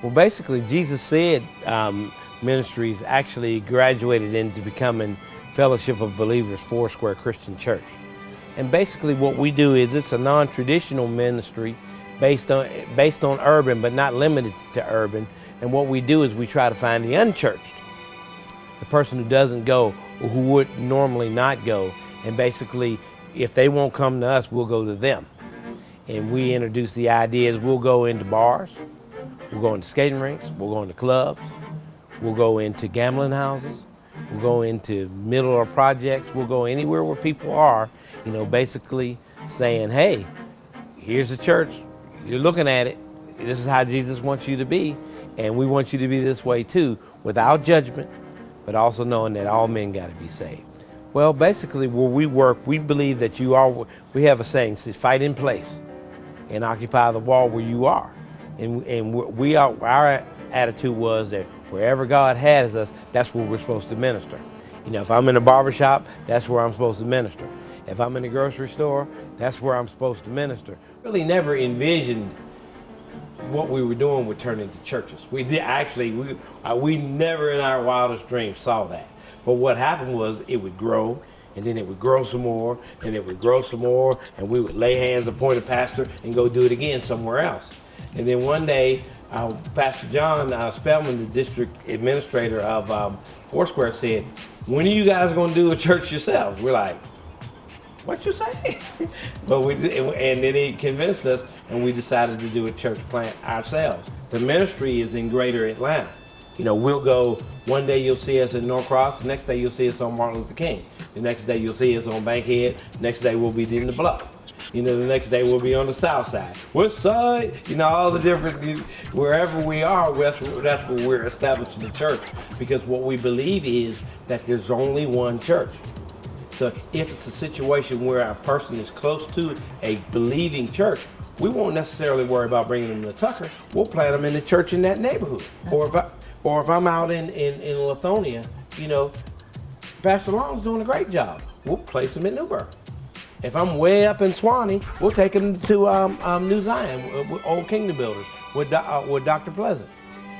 Well, basically, Jesus said ministries actually graduated into becoming Fellowship of Believers Foursquare Christian Church. And basically what we do is it's a non-traditional ministry based on urban, but not limited to urban. And what we do is we try to find the unchurched, the person who doesn't go or who would normally not go. And basically, if they won't come to us, we'll go to them. And we introduce the ideas. We'll go into bars, we'll go into skating rinks, we'll go into clubs, we'll go into gambling houses, we'll go into middle of projects, we'll go anywhere where people are, basically saying, hey, here's the church, you're looking at it, this is how Jesus wants you to be, and we want you to be this way too, without judgment, but also knowing that all men got to be saved. Well, basically where we work, we believe that we have a saying, says, fight in place and occupy the wall where you are. And our attitude was that wherever God has us, that's where we're supposed to minister. If I'm in a barbershop, that's where I'm supposed to minister. If I'm in a grocery store, that's where I'm supposed to minister. Really never envisioned what we were doing would turn into churches. We never in our wildest dreams saw that. But what happened was it would grow, and then it would grow some more, and it would grow some more, and we would lay hands, appoint a pastor, and go do it again somewhere else. And then one day, Pastor John Spellman, the district administrator of Foursquare, said, when are you guys going to do a church yourselves? We're like, what you say? And then he convinced us, and we decided to do a church plant ourselves. The ministry is in Greater Atlanta. We'll go, one day you'll see us in Norcross, the next day you'll see us on Martin Luther King. The next day you'll see us on Bankhead, the next day we'll be in the Bluff. The next day we'll be on the south side, west side, all the different, wherever we are, that's where we're establishing the church. Because what we believe is that there's only one church. So if it's a situation where a person is close to a believing church, we won't necessarily worry about bringing them to Tucker. We'll plant them in the church in that neighborhood. Or if I'm out in Lithonia, Pastor Long's doing a great job. We'll place them in Newburgh. If I'm way up in Swanee, we'll take them to New Zion, Old Kingdom Builders, with Dr. Pleasant.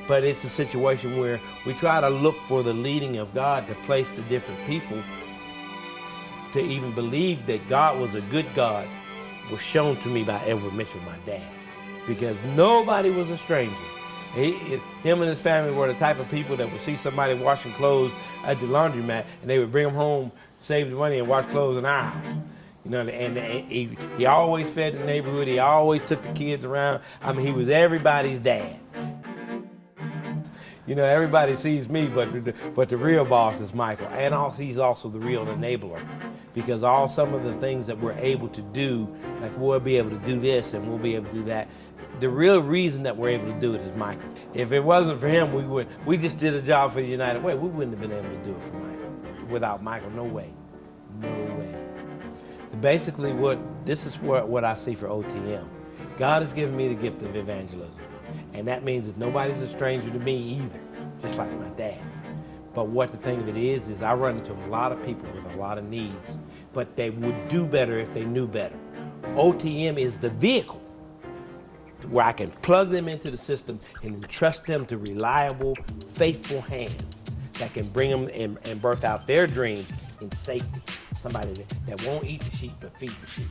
But it's a situation where we try to look for the leading of God to place the different people to even believe that God was a good God was shown to me by Edward Mitchell, my dad, because nobody was a stranger. Him and his family were the type of people that would see somebody washing clothes at the laundromat, and they would bring them home, save the money, and wash clothes in our house. And he always fed the neighborhood. He always took the kids around. He was everybody's dad. Everybody sees me, but the real boss is Michael, and he's also the real enabler, because some of the things that we're able to do, like we'll be able to do this and we'll be able to do that. The real reason that we're able to do it is Michael. If it wasn't for him, we just did a job for the United Way. We wouldn't have been able to do it for Michael. Without Michael, no way, no way. Basically, this is what I see for OTM. God has given me the gift of evangelism. And that means that nobody's a stranger to me either, just like my dad. But what the thing of it is I run into a lot of people with a lot of needs, but they would do better if they knew better. OTM is the vehicle where I can plug them into the system and entrust them to reliable, faithful hands that can bring them and birth out their dreams in safety. Somebody that won't eat the sheep but feed the sheep.